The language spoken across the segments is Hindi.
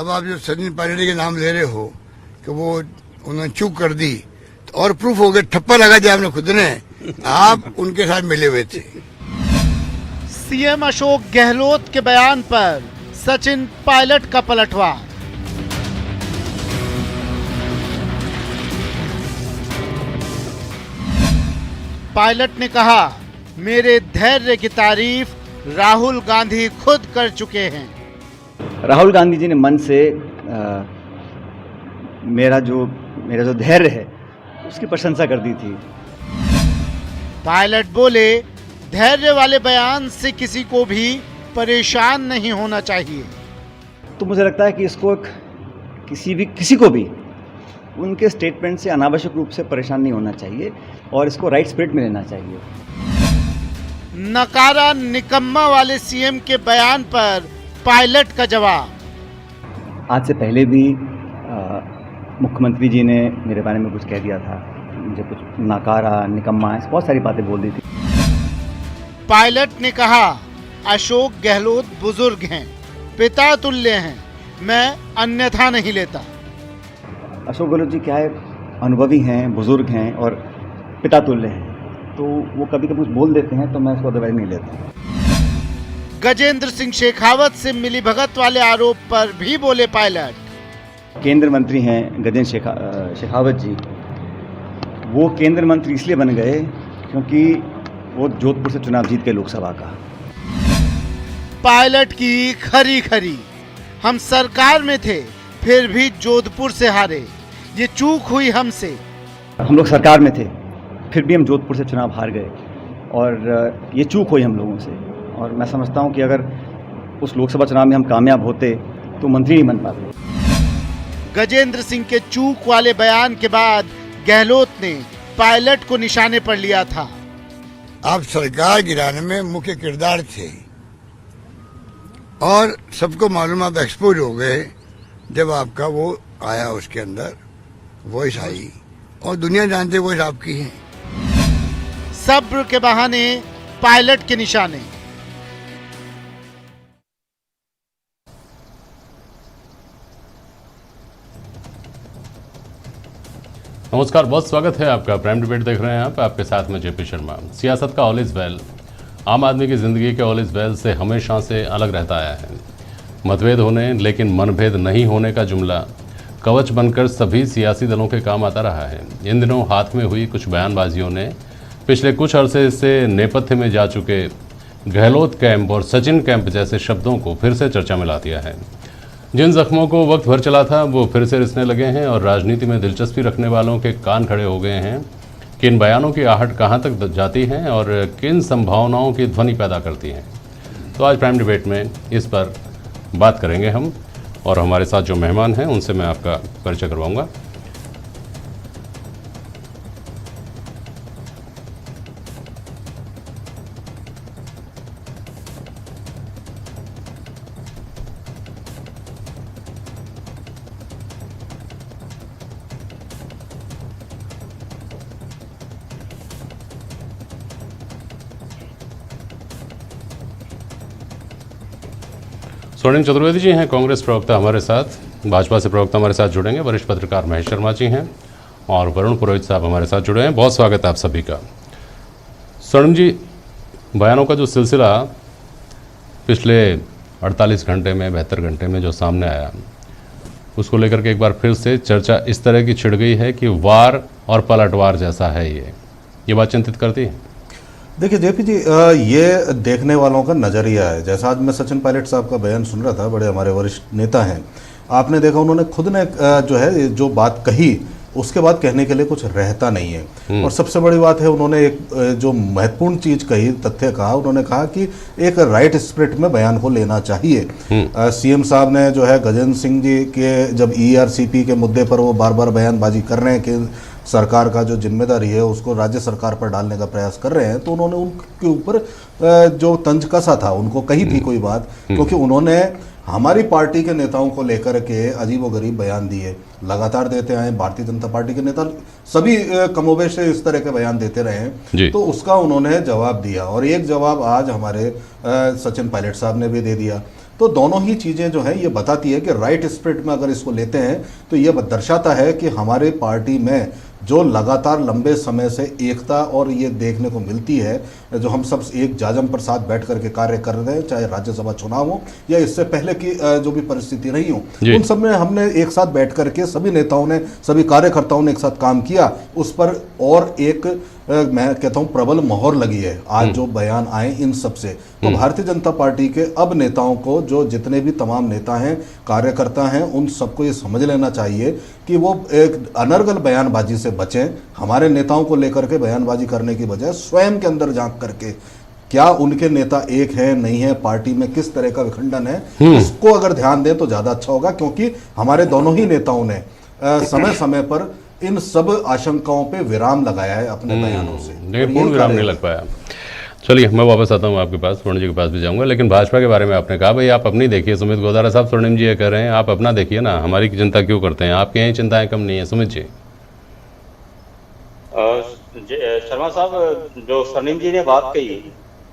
अब आप जो सचिन पायलट के नाम ले रहे हो कि वो उन्होंने चूक कर दी, तो और प्रूफ हो गया, ठप्पा लगा दिया आपने खुद ने, आप उनके साथ मिले हुए थे। सीएम अशोक गहलोत के बयान पर सचिन पायलट का पलटवार। पायलट ने कहा, मेरे धैर्य की तारीफ राहुल गांधी खुद कर चुके हैं। राहुल गांधी जी ने मन से मेरा जो धैर्य है उसकी प्रशंसा कर दी थी। पायलट बोले, धैर्य वाले बयान से किसी को भी परेशान नहीं होना चाहिए। तो मुझे लगता है कि इसको किसी को भी उनके स्टेटमेंट से अनावश्यक रूप से परेशान नहीं होना चाहिए और इसको राइट स्पिरिट में लेना चाहिए। नकारा निकम्मा वाले सीएम के बयान पर पायलट का जवाब। आज से पहले भी मुख्यमंत्री जी ने मेरे बारे में कुछ कह दिया था, मुझे कुछ नाकारा निकम्मा है, बहुत सारी बातें बोल दी थी। पायलट ने कहा, अशोक गहलोत बुजुर्ग हैं, पिता तुल्य हैं, मैं अन्यथा नहीं लेता। अशोक गहलोत जी क्या है, अनुभवी हैं, बुजुर्ग हैं और पिता तुल्य हैं, तो वो कभी कभी कुछ बोल देते हैं तो मैं उसको अदरवाइज नहीं लेता। गजेंद्र सिंह शेखावत से मिलीभगत वाले आरोप पर भी बोले पायलट। केंद्र मंत्री हैं गजेंद्र शेखावत जी, वो केंद्र मंत्री इसलिए बन गए क्योंकि वो जोधपुर से चुनाव जीत के लोकसभा का। पायलट की खरी खरी, हम सरकार में थे फिर भी जोधपुर से हारे, ये चूक हुई हमसे। हम लोग सरकार में थे फिर भी हम जोधपुर से चुनाव हार गए और ये चूक हुई हम लोगों से। और मैं समझता हूं कि अगर उस लोकसभा चुनाव में हम कामयाब होते तो मंत्री नहीं बन पाते। गजेंद्र सिंह के चूक वाले बयान के बाद गहलोत ने पायलट को निशाने पर लिया था। आप सरकार गिराने में मुख्य किरदार थे और सबको मालूम, आप एक्सपोज हो गए जब आपका वो आया, उसके अंदर वॉइस आई और दुनिया जानते वॉइस आपकी है। सब्र के बहाने पायलट के निशाने। नमस्कार, बहुत स्वागत है आपका। प्राइम डिबेट देख रहे हैं आप, आपके साथ में जेपी शर्मा। सियासत का ऑल इज वेल, आम आदमी की ज़िंदगी के ऑल इज वेल से हमेशा से अलग रहता आया है। मतभेद होने लेकिन मनभेद नहीं होने का जुमला कवच बनकर सभी सियासी दलों के काम आता रहा है। इन दिनों हाथ में हुई कुछ बयानबाजियों ने पिछले कुछ अरसे से नेपथ्य में जा चुके गहलोत कैंप और सचिन कैंप जैसे शब्दों को फिर से चर्चा में ला दिया है। जिन जख्मों को वक्त भर चला था वो फिर से रिसने लगे हैं और राजनीति में दिलचस्पी रखने वालों के कान खड़े हो गए हैं कि इन बयानों की आहट कहां तक जाती है और किन संभावनाओं की ध्वनि पैदा करती हैं। तो आज प्राइम डिबेट में इस पर बात करेंगे हम, और हमारे साथ जो मेहमान हैं उनसे मैं आपका परिचय करवाऊंगा। स्वर्णिम चतुर्वेदी जी हैं, कांग्रेस प्रवक्ता हमारे साथ। भाजपा से प्रवक्ता हमारे साथ जुड़ेंगे वरिष्ठ पत्रकार महेश शर्मा जी हैं, और वरुण पुरोहित साहब हमारे साथ जुड़े हैं। बहुत स्वागत है आप सभी का। स्वर्णिम जी, बयानों का जो सिलसिला पिछले 48 घंटे में 72 घंटे में जो सामने आया, उसको लेकर के एक बार फिर से चर्चा इस तरह की छिड़ गई है कि वार और पलटवार जैसा है। ये बात चिंतित करती है। देखिए जेपी जी, ये देखने वालों का नज़रिया है। जैसा आज मैं सचिन पायलट साहब का बयान सुन रहा था, बड़े हमारे वरिष्ठ नेता हैं, आपने देखा उन्होंने खुद ने जो है जो बात कही उसके बाद कहने के लिए कुछ रहता नहीं है। और सबसे बड़ी बात है, उन्होंने एक जो महत्वपूर्ण चीज कही, तथ्य कहा, उन्होंने कहा कि एक राइट स्पिरिट में बयान को लेना चाहिए। सीएम साहब ने जो है गजेंद्र सिंह जी के जब ईआरसीपी के मुद्दे पर वो बार बार बयानबाजी कर रहे हैं कि सरकार का जो जिम्मेदारी है उसको राज्य सरकार पर डालने का प्रयास कर रहे हैं, तो उन्होंने उनके ऊपर जो तंज कसा था उनको कही थी कोई बात, क्योंकि उन्होंने हमारी पार्टी के नेताओं को लेकर के अजीबोगरीब बयान दिए, लगातार देते आए। भारतीय जनता पार्टी के नेता सभी कमोबेश से इस तरह के बयान देते रहे हैं, तो उसका उन्होंने जवाब दिया। और एक जवाब आज हमारे सचिन पायलट साहब ने भी दे दिया। तो दोनों ही चीज़ें जो है ये बताती है कि राइट स्पिरिट में अगर इसको लेते हैं तो ये दर्शाता है कि हमारे पार्टी में जो लगातार लंबे समय से एकता और ये देखने को मिलती है, जो हम सब एक जाजम पर साथ बैठ करके कार्य कर रहे हैं, चाहे राज्यसभा चुनाव हो या इससे पहले की जो भी परिस्थिति रही हो, उन सब में हमने एक साथ बैठ करके सभी नेताओं ने, सभी कार्यकर्ताओं ने एक साथ काम किया। उस पर और एक मैं कहता हूं प्रबल मोहर लगी है आज जो बयान आए इन सब से। तो भारतीय जनता पार्टी के अब नेताओं को, जो जितने भी तमाम नेता हैं, कार्यकर्ता हैं, उन सबको ये समझ लेना चाहिए कि वो एक अनर्गल बयानबाजी से बचें। हमारे नेताओं को लेकर के बयानबाजी करने की बजाय स्वयं के अंदर झांक करके क्या उनके नेता एक है नहीं है, पार्टी में किस तरह का विखंडन है, इसको अगर ध्यान दें तो ज्यादा अच्छा होगा। क्योंकि हमारे दोनों ही नेताओं ने समय समय पर इन सब आशंकाओं पे विराम लगाया है अपने बयानों से, लेकिन पूर्ण विराम नहीं लग पाया। चलिए मैं वापस आता हूँ आपके पास, स्वर्ण जी के पास भी जाऊंगा। लेकिन भाजपा के बारे में आपने कहा भाई आप अपनी देखिए, सुमित गोदारा साहब स्वर्णिम जी ये कह रहे हैं आप अपना देखिए ना, हमारी चिंता क्यों करते हैं, आपके यहाँ चिंताएं कम नहीं है। सुमित जी। शर्मा साहब, जो स्वर्णिम जी ने बात कही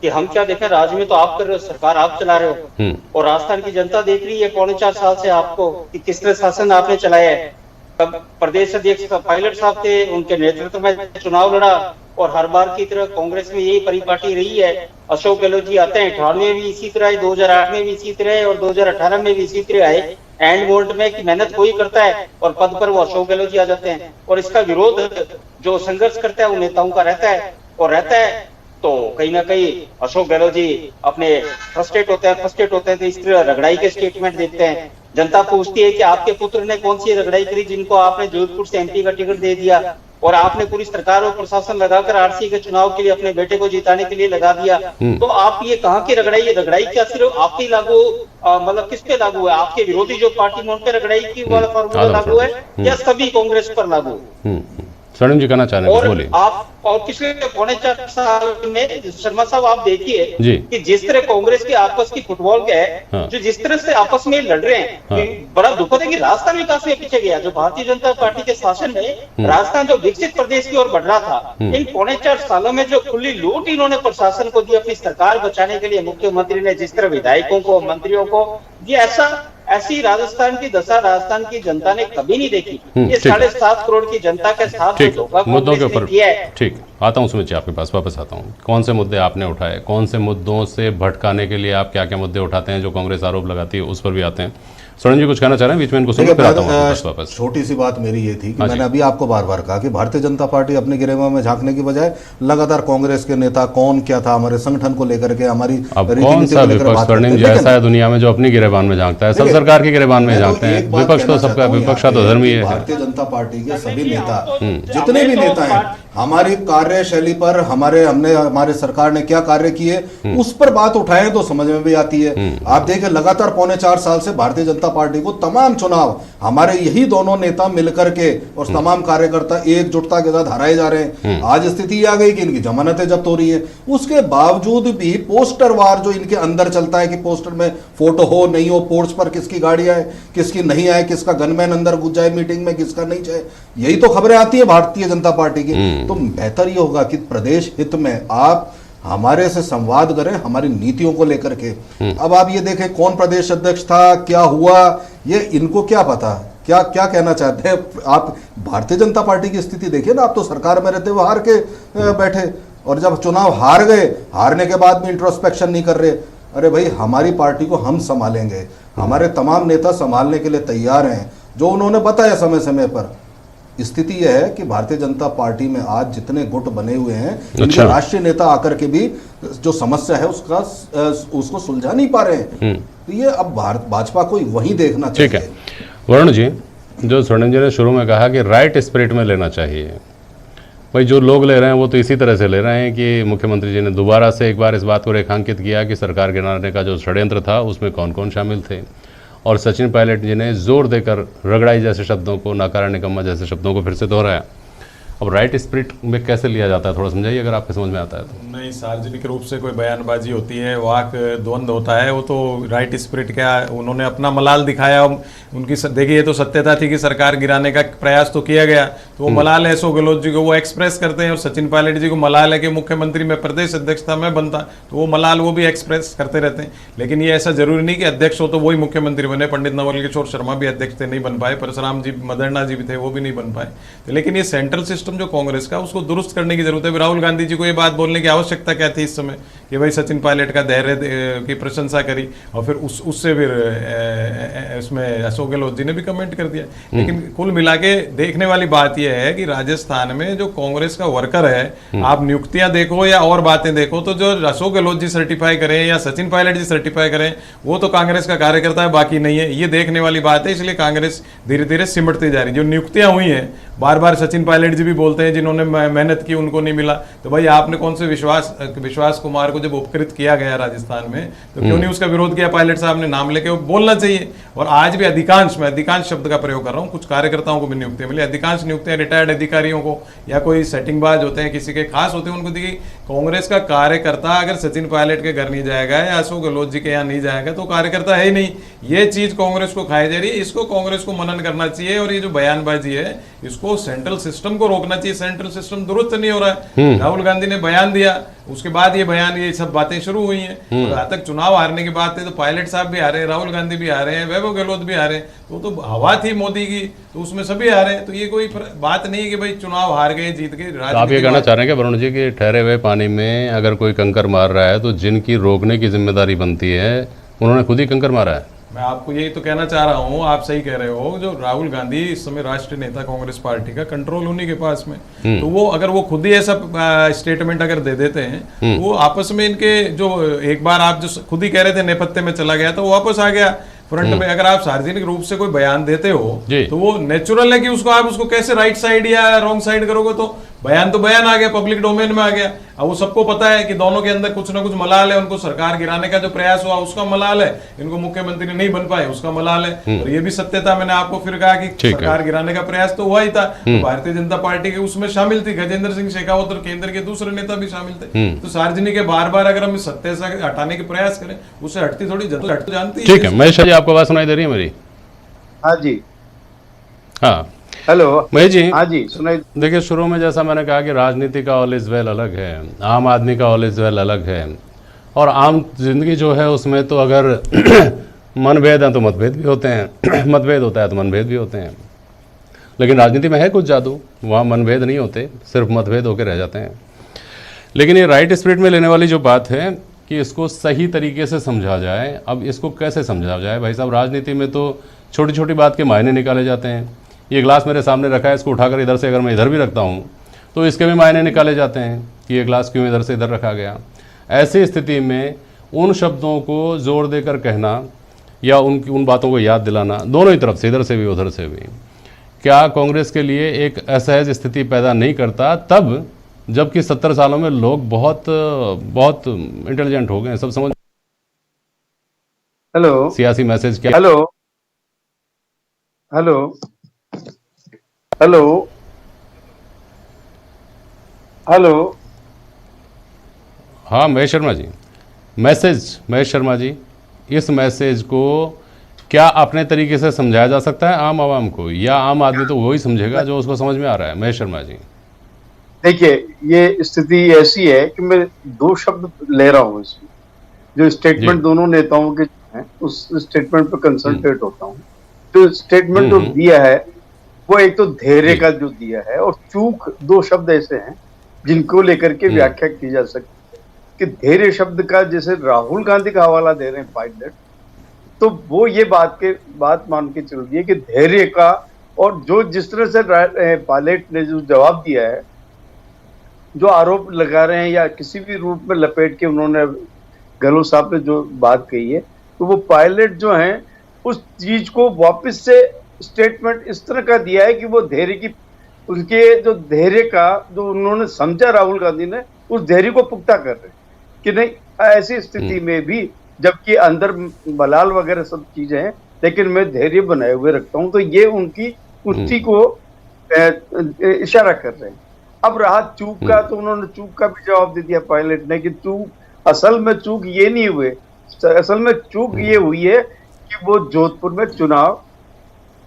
कि हम क्या देखें, राज्य में तो आप कर रहे हो, सरकार आप चला रहे हो और राजस्थान की जनता देख रही है 4.25 साल से आपको कि किस तरह शासन आपने चलाया है। तब प्रदेश अध्यक्ष पायलट साहब थे, उनके नेतृत्व में चुनाव लड़ा और हर बार की तरह कांग्रेस में यही परिपाटी रही है। अशोक गहलोत जी आते हैं, 98 में भी इसी तरह, 2008 में भी इसी तरह और 2018 में भी इसी तरह आए। एंड मोमेंट में कि मेहनत कोई करता है और पद पर वो अशोक गहलोत जी आ जाते हैं और इसका विरोध जो संघर्ष करता है वो नेताओं का रहता है। तो कहीं ना कहीं अशोक गहलोत जी अपने फ्रस्ट्रेट होते हैं तो इस तरह रगड़ाई के स्टेटमेंट देते हैं। जनता पूछती है कि आपके पुत्र ने कौन सी रगड़ाई करी जिनको आपने जोधपुर से एमपी का टिकट दे दिया और आपने पूरी सरकार और प्रशासन लगाकर आरसी के चुनाव के लिए अपने बेटे को जिताने के लिए लगा दिया। तो आप ये कहाँ की रगड़ाई क्या सिर्फ आपकी लागू, मतलब किस पे लागू है? आपके विरोधी जो पार्टी में उन पे रगड़ाई की वाला फॉर्मूला लागू है या सभी कांग्रेस पर लागू? स्वर्णिम जी कहना चाह रहे हैं, बोलिए। आप और पिछले 4.25 साल में शर्मा साहब आप देखिए कि जिस तरह कांग्रेस की आपस की फुटबॉल का है, जो जिस तरह से आपस में लड़ रहे हैं, बड़ा दुखद है कि राजस्थान विकास में पीछे गया। जो भारतीय जनता पार्टी के शासन में राजस्थान जो विकसित प्रदेश की ओर बढ़ रहा था, इन 4.25 सालों में जो खुली लूट इन्होंने प्रशासन को दी अपनी सरकार बचाने के लिए, मुख्यमंत्री ने जिस तरह विधायकों को, मंत्रियों को, ये ऐसी राजस्थान की दशा राजस्थान की जनता ने कभी नहीं देखी। ये 7.5 करोड़ की जनता के साथ मुद्दों के ऊपर ठीक आता हूँ सुमित जी, आपके पास वापस आता हूँ। कौन से मुद्दे आपने उठाए, कौन से मुद्दों से भटकाने के लिए आप क्या क्या मुद्दे उठाते हैं जो कांग्रेस आरोप लगाती है, उस पर भी आते हैं। स्वर्ण जी कुछ कहना चाह रहे हैं, बीच में इनको सुन फिर आता हूं वापस। छोटी सी बात मेरी ये थी कि मैंने अभी आपको बार बार कहा कि भारतीय जनता पार्टी अपने गिरेबान में झांकने की बजाय लगातार कांग्रेस के नेता कौन क्या था, हमारे संगठन को लेकर के, हमारी कौन सा विपक्ष स्वर्णिम जी ऐसा है दुनिया में जो अपनी गिरेबान में झांकता है? सब सरकार के गिरेबान में झांकते हैं। विपक्ष तो सबका, विपक्ष तो धर्म ही है। भारतीय जनता पार्टी के सभी नेता, जितने भी नेता हैं, हमारी कार्यशैली पर हमारे सरकार ने क्या कार्य किए उस पर बात उठाएं तो समझ में भी आती है। आप देखिए लगातार 4.25 साल से भारतीय जनता पार्टी को तमाम चुनाव हमारे यही दोनों नेता मिलकर के और तमाम कार्यकर्ता एकजुटता के साथ हराए जा रहे हैं। आज स्थिति आ गई कि इनकी जमानतें जब्त हो रही है, उसके बावजूद भी पोस्टर वार जो इनके अंदर चलता है कि पोस्टर में फोटो हो नहीं हो, पोर्च पर किसकी गाड़ियां है किसकी नहीं आए, किसका गनमैन अंदर घुस जाए मीटिंग में किसका नहीं जाए, यही तो खबरें आती है भारतीय जनता पार्टी की। तो बेहतर ये होगा कि प्रदेश हित में आप हमारे से संवाद करें हमारी नीतियों को लेकर के। अब आप ये देखें कौन प्रदेश अध्यक्ष था, क्या हुआ, ये इनको क्या पता, क्या क्या कहना चाहते हैं आप? भारतीय जनता पार्टी की स्थिति देखिए ना, आप तो सरकार में रहते हुए हार के बैठे और जब चुनाव हार गए, हारने के बाद भी इंट्रोस्पेक्शन नहीं कर रहे। अरे भाई हमारी पार्टी को हम संभालेंगे, हमारे तमाम नेता संभालने के लिए तैयार हैं, जो उन्होंने बताया समय समय पर। स्थिति यह है कि भारतीय जनता पार्टी में आज जितने गुट बने हुए हैं, इनके राष्ट्रीय नेता आकर के भी जो समस्या है उसको सुलझा नहीं पा रहे हैं। तो ये अब भाजपा को वही देखना चाहिए। ठीक है वरुण जी, जो स्वर्णिम जी ने शुरू में कहा कि राइट स्पिरिट में लेना चाहिए, भाई जो लोग ले रहे हैं वो तो इसी तरह से ले रहे हैं कि मुख्यमंत्री जी ने दोबारा से एक बार इस बात को रेखांकित किया कि सरकार गिराने का जो षड्यंत्र था उसमें कौन कौन शामिल थे, और सचिन पायलट जी ने जोर देकर रगड़ाई जैसे शब्दों को, नाकारा निकम्मा जैसे शब्दों को फिर से दोहराया। अब राइट स्पिरिट में कैसे लिया जाता है, थोड़ा समझाइए अगर आपके समझ में आता है तो। नहीं, सार्वजनिक रूप से कोई बयानबाजी होती है, वाक द्वंद होता है, वो तो राइट स्पिरिट का उन्होंने अपना मलाल दिखाया। उनकी देखिए, ये तो सत्यता थी कि सरकार गिराने का प्रयास तो किया गया, तो वो मलाल है अशोक गहलोत जी को वो एक्सप्रेस करते हैं, और सचिन पायलट जी को मलाल है कि मुख्यमंत्री में प्रदेश अध्यक्षता में बनता, तो वो मलाल वो भी एक्सप्रेस करते रहते हैं। लेकिन ये ऐसा जरूरी नहीं कि अध्यक्ष हो तो वही मुख्यमंत्री बने। पंडित नवल किशोर शर्मा भी अध्यक्ष थे, नहीं बन पाए। परशुराम जी मदरना जी भी थे, वो भी नहीं बन पाए। तो लेकिन ये सेंट्रल सिस्टम जो कांग्रेस का, उसको दुरुस्त करने की जरूरत है। राहुल गांधी जी को ये बात बोलने की आवश्यकता क्या थी इस समय कि भाई सचिन पायलट का धैर्य की प्रशंसा करी, और फिर उससे फिर उसमें अशोक गहलोत जी ने भी कमेंट कर दिया। लेकिन कुल मिला के देखने वाली बात यह है कि राजस्थान में जो कांग्रेस का वर्कर है, आप नियुक्तियां देखो या और बातें देखो, तो जो अशोक गहलोत जी सर्टिफाई करें या सचिन पायलट जी सर्टिफाई करें, वो तो कांग्रेस का कार्यकर्ता है, बाकी नहीं है। ये देखने वाली बात है। इसलिए कांग्रेस धीरे धीरे सिमटती जा रही है। जो नियुक्तियां हुई हैं, बार बार सचिन पायलट जी भी बोलते हैं जिन्होंने मेहनत की उनको नहीं मिला, तो भाई आपने कौन से विश्वास कुमार को जब उपकृत किया गया राजस्थान में, तो क्यों नहीं उसका विरोध किया? पायलट साहब ने नाम लेके बोलना चाहिए। और आज भी अधिकांश, मैं अधिकांश शब्द का प्रयोग कर रहा हूँ, कुछ कार्यकर्ताओं को भी नियुक्तियां मिली, अधिकांश नियुक्तियां रिटायर्ड अधिकारियों को या कोई सेटिंगबाज होते हैं, किसी के खास होते हैं, उनको दी। कांग्रेस का कार्यकर्ता अगर सचिन पायलट के घर नहीं जाएगा या अशोक गहलोत जी के यहाँ नहीं जाएगा तो कार्यकर्ता है ही नहीं। ये चीज कांग्रेस को खाई जा रही है, इसको कांग्रेस को मनन करना चाहिए। और ये जो बयानबाजी है, इसको सेंट्रल सिस्टम को रोकना चाहिए। सेंट्रल सिस्टम दुरुस्त नहीं हो रहा है। राहुल गांधी ने बयान दिया, उसके बाद ये सब बातें शुरू हुई हैं। और जहां तक चुनाव हारने की बात है, तो पायलट साहब भी आ रहे हैं, राहुल गांधी भी आ रहे हैं, वैभव गहलोत भी आ रहे हैं, तो हवा थी मोदी की, तो उसमें सभी आ रहे हैं। तो ये कोई बात नहीं है कि भाई चुनाव हार गए, जीत गए। तो आप ये कहना चाह रहे हैं कि वरुण जी कि ठहरे हुए पानी में अगर कोई कंकर मार रहा है तो जिनकी रोकने की जिम्मेदारी बनती है, उन्होंने खुद ही कंकर मारा है। मैं आपको यही तो कहना चाह रहा हूँ, आप सही कह रहे हो। जो राहुल गांधी इस समय राष्ट्रीय नेता कांग्रेस पार्टी का, कंट्रोल उन्हीं के पास में, तो वो अगर वो खुद ही ऐसा स्टेटमेंट अगर दे देते हैं, तो वो आपस में इनके जो एक बार आप जो खुद ही कह रहे थे नेपथ्य में चला गया, तो वो वापस आ गया फ्रंट में। अगर आप सार्वजनिक रूप से कोई बयान देते हो तो वो नेचुरल है कि आप उसको कैसे राइट साइड या रॉन्ग साइड करोगे। तो बयान आ गया, पब्लिक डोमेन में आ गया। अब वो सबको पता है कि दोनों के अंदर कुछ ना कुछ मलाल है। उनको सरकार गिराने का जो प्रयास हुआ उसका मलाल है, इनको मुख्यमंत्री नहीं बन पाए उसका मलाल है। और ये भी सत्य था, मैंने आपको फिर कहा कि सरकार गिराने का प्रयास तो हुआ ही था। तो भारतीय जनता पार्टी के उसमें शामिल थी, गजेंद्र सिंह शेखावत और केंद्र के दूसरे नेता भी शामिल थे। तो सार्वजनिक बार बार अगर हम सत्य से हटाने के प्रयास करें, उससे हटती थोड़ी हट जानती। ठीक है महेश जी, आपको बात सुनाई दे रही है मेरी? हाँ जी, हाँ हेलो महेश जी। हाँ जी, सुनाई। देखिए, शुरू में जैसा मैंने कहा कि राजनीति का ऑल इज वेल अलग है, आम आदमी का ऑल इज वेल अलग है, और आम जिंदगी जो है उसमें तो अगर मनभेद हैं तो मतभेद भी होते हैं, मतभेद होता है तो मनभेद भी होते हैं। लेकिन राजनीति में है कुछ जादू, वहाँ मनभेद नहीं होते, सिर्फ मतभेद होकर रह जाते हैं। लेकिन ये राइट स्पिरिट में लेने वाली जो बात है कि इसको सही तरीके से समझा जाए। अब इसको कैसे समझा जाए भाई साहब? राजनीति में तो छोटी छोटी बात के मायने निकाले जाते हैं। ये ग्लास मेरे सामने रखा है, इसको उठाकर इधर से अगर मैं इधर भी रखता हूँ तो इसके भी मायने निकाले जाते हैं कि ये ग्लास क्यों इधर से इधर रखा गया। ऐसी स्थिति में उन शब्दों को जोर देकर कहना या उन बातों को याद दिलाना, दोनों ही तरफ से, इधर से भी उधर से भी, क्या कांग्रेस के लिए एक असहज स्थिति पैदा नहीं करता? तब जबकि 70 सालों में लोग बहुत बहुत इंटेलिजेंट हो गए, सब समझ। हेलो, सियासी मैसेज क्या? हेलो हेलो हेलो हेलो हाँ महेश शर्मा जी, महेश शर्मा जी, इस मैसेज को क्या अपने तरीके से समझाया जा सकता है आम आवाम को, या आम आदमी तो वही समझेगा जो उसको समझ में आ रहा है? महेश शर्मा जी देखिए, ये स्थिति ऐसी है कि मैं दो शब्द ले रहा हूँ इसमें। जो स्टेटमेंट दोनों नेताओं के हैं, उस स्टेटमेंट पर कंसंट्रेट होता हूँ। जो स्टेटमेंट जो दिया है वो एक तो धैर्य का जो दिया है, और चूक, दो शब्द ऐसे हैं जिनको लेकर के व्याख्या की जा सकती है कि धैर्य शब्द का जैसे राहुल गांधी का हवाला दे रहे हैं पायलट, तो वो ये बात मान के चल रही है कि धैर्य का, और जो जिस तरह से पायलट ने जो जवाब दिया है, जो आरोप लगा रहे हैं या किसी भी रूप में लपेट के उन्होंने गहलोत साहब ने जो बात कही है, तो वो पायलट जो है उस चीज को वापस से स्टेटमेंट इस तरह का दिया है कि वो धैर्य की, उनके जो धैर्य का जो उन्होंने समझा राहुल गांधी ने, उस धैर्य को पुख्ता कर रहे हैं कि नहीं, ऐसी स्थिति में भी जबकि अंदर बलाल वगैरह सब चीजें हैं, लेकिन मैं धैर्य बनाए हुए रखता हूं। तो ये उनकी कुश्ती को इशारा कर रहे हैं। अब रहा चूक का, तो उन्होंने चूक का भी जवाब दे दिया पायलट ने कि चूक असल में चूक ये नहीं हुए, असल में चूक ये हुई है कि वो जोधपुर में चुनाव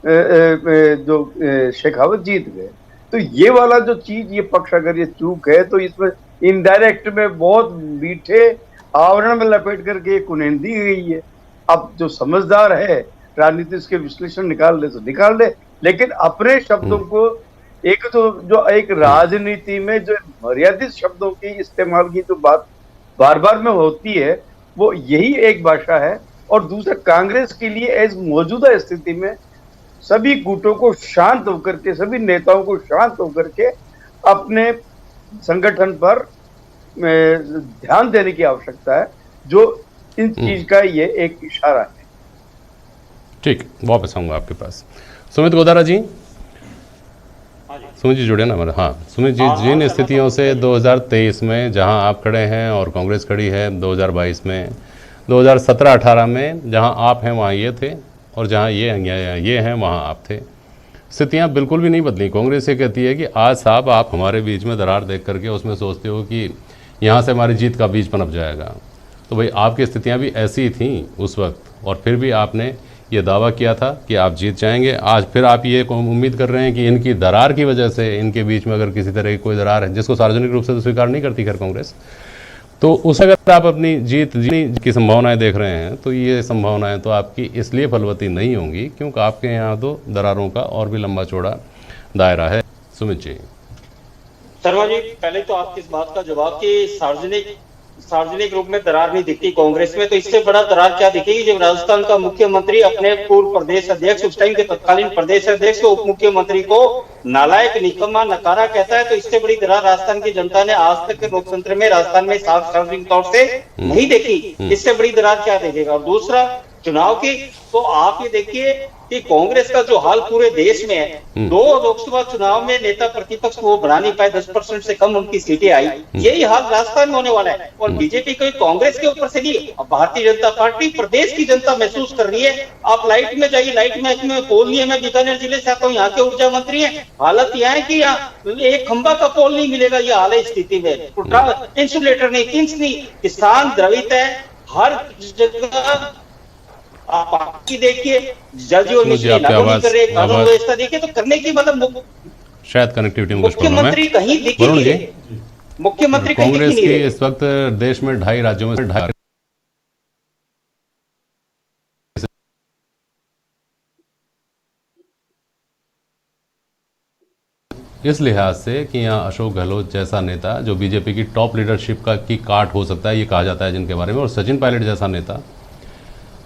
जो शेखावत जीत गए। तो ये वाला जो चीज, ये पक्ष अगर ये चूक है तो इसमें इनडायरेक्ट में बहुत मीठे आवरण में लपेट करके एक उन्हें दी गई है। अब जो समझदार है राजनीति इसके विश्लेषण निकाल ले तो निकाल ले, लेकिन अपने शब्दों को, एक तो जो एक राजनीति में जो मर्यादित शब्दों की इस्तेमाल की जो बात बार बार में होती है, वो यही एक भाषा है। और दूसरा, कांग्रेस के लिए इस मौजूदा स्थिति में सभी गुटों को शांत होकर के, सभी नेताओं को शांत होकर के अपने संगठन पर ध्यान देने की आवश्यकता है, जो इन चीज का ये एक इशारा है। ठीक, वापस आऊंगा आपके पास। सुमित गोदारा जी, सुमित जी जुड़े ना हमारे। हाँ सुमित जी, जिन स्थितियों से 2023 में जहां आप खड़े हैं और कांग्रेस खड़ी है, 2022 में, 2017-18 में जहां आप हैं वहां ये थे, और जहां ये हैं वहां आप थे। स्थितियां बिल्कुल भी नहीं बदली। कांग्रेस ये कहती है कि आज साहब आप हमारे बीच में दरार देख करके उसमें सोचते हो कि यहाँ से हमारी जीत का बीज पनप जाएगा। तो भाई आपकी स्थितियां भी ऐसी थी उस वक्त, और फिर भी आपने ये दावा किया था कि आप जीत जाएंगे। आज फिर आप ये उम्मीद कर रहे हैं कि इनकी दरार की वजह से, इनके बीच में अगर किसी तरह की कोई दरार है, जिसको सार्वजनिक रूप से तो स्वीकार नहीं करती खैर कांग्रेस, तो उस अगर आप अपनी जीत की संभावनाएं देख रहे हैं, तो ये संभावनाएं तो आपकी इसलिए फलवती नहीं होंगी क्योंकि आपके यहाँ तो दरारों का और भी लंबा चौड़ा दायरा है। सुमित जी। शर्मा जी, पहले तो आपकी इस बात का जवाब कि सार्वजनिक रूप में दरार नहीं दिखती कांग्रेस में, तो इससे बड़ा दरार क्या दिखेगी जब राजस्थान का मुख्यमंत्री अपने पूर्व प्रदेश अध्यक्ष, उस टाइम के तत्कालीन प्रदेश अध्यक्ष को, उप मुख्यमंत्री को नालायक, निकम्मा, नकारा कहता है। तो इससे बड़ी दरार राजस्थान की जनता ने आज तक के लोकतंत्र में राजस्थान में सार्वजनिक तौर से नहीं देखी। इससे बड़ी दरार क्या देखेगा। और दूसरा, चुनाव की, तो आप ये देखिए कि कांग्रेस का जो हाल पूरे देश में है, 2 लोकसभा चुनाव में नेता प्रतिपक्ष को वो बना नहीं पाए, 10% से कम उनकी सीटें आई। यही हाल राजस्थान में होने वाला है। और बीजेपी कोई कांग्रेस के ऊपर से नहीं, अब भारतीय जनता पार्टी, प्रदेश की जनता महसूस कर रही है। आप लाइट में जाइए, लाइट में पोल नहीं है। मैं बीकानेर जिले से आता हूँ, यहाँ के ऊर्जा मंत्री है। हालत यह है कि यहाँ एक खंबा का पोल नहीं मिलेगा। ये हाल है स्थिति में, इंसुलेटर नहीं, किंग्स नहीं, किसान द्रवित है हर जगह। आप आपकी देखिए, जल जीवन मिशन लागू नहीं कर रहे, कानून व्यवस्था देखिए, तो करने की मतलब शायद कनेक्टिविटी में कुछ प्रॉब्लम है। मुख्यमंत्री कहीं दिखी नहीं है। मुख्यमंत्री कांग्रेस की इस वक्त देश में 2.5 राज्यों में 2.5 इस लिहाज से कि यहाँ अशोक गहलोत जैसा नेता जो बीजेपी की टॉप लीडरशिप की काट हो सकता है, ये कहा जाता है जिनके बारे में, और सचिन पायलट जैसा नेता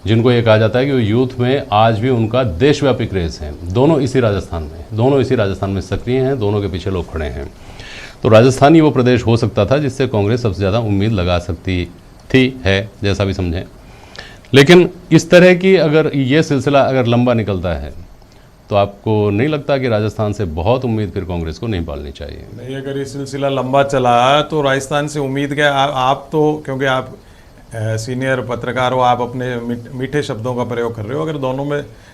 जिनको ये कहा जाता है कि वो यूथ में आज भी उनका देशव्यापी क्रेज है। दोनों इसी राजस्थान में सक्रिय हैं, दोनों के पीछे लोग खड़े हैं। तो राजस्थान ही वो प्रदेश हो सकता था जिससे कांग्रेस सबसे ज़्यादा उम्मीद लगा सकती थी, है, जैसा भी समझें। लेकिन इस तरह की अगर ये सिलसिला अगर लंबा निकलता है तो आपको नहीं लगता कि राजस्थान से बहुत उम्मीद फिर कांग्रेस को नहीं पालनी चाहिए? नहीं, अगर ये सिलसिला लंबा चला तो राजस्थान से उम्मीद क्या। आप तो, क्योंकि आप सीनियर पत्रकार हो, आप अपने मीठे शब्दों का प्रयोग कर रहे हो। अगर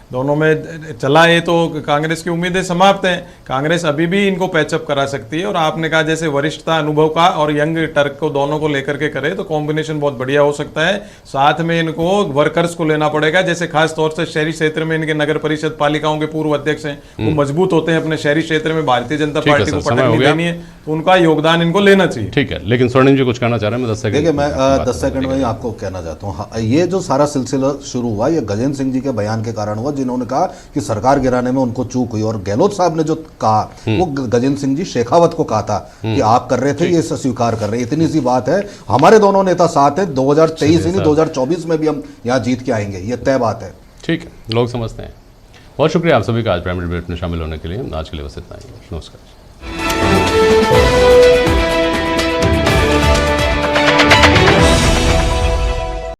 दोनों में चला है तो कांग्रेस की उम्मीदें समाप्त हैं। कांग्रेस अभी भी इनको पैचअप करा सकती है। और आपने कहा जैसे वरिष्ठता, अनुभव का और यंग टर्क को, दोनों को लेकर के करे तो कॉम्बिनेशन बहुत बढ़िया हो सकता है। साथ में इनको वर्कर्स को लेना पड़ेगा, जैसे खास तौर से शहरी क्षेत्र में इनके नगर परिषद पालिकाओं के पूर्व अध्यक्ष हैं, वो मजबूत होते हैं अपने शहरी क्षेत्र में। भारतीय जनता पार्टी को पटक नहीं देनी है, तो उनका योगदान इनको लेना चाहिए। ठीक है, लेकिन स्वर्णिम जी कुछ कहना चाह रहे हैं? मैं 10 सेकंड, देखिए मैं 10 सेकंड में आपको कहना चाहता हूँ। ये जो सारा सिलसिला शुरू हुआ, ये गजेंद्र सिंह जी के बयान के कारण हुआ, जिन्होंने कहा कि सरकार गिराने में उनको चूक हुई। और गहलोत साहब ने जो कहा वो गजेंद्र सिंह जी शेखावत को कहा था कि आप कर रहे थे, ये स्वीकार कर रहे हैं। इतनी सी बात है। हमारे दोनों नेता साथ हैं। 2023 ही नहीं, 2024 में भी हम यहाँ जीत के आएंगे, ये तय बात है। ठीक है, लोग समझते हैं। बहुत शुक्रिया आप सभी का आज प्राइम डिबेट में शामिल होने के लिए। आज के लिए बस इतना ही। नमस्कार।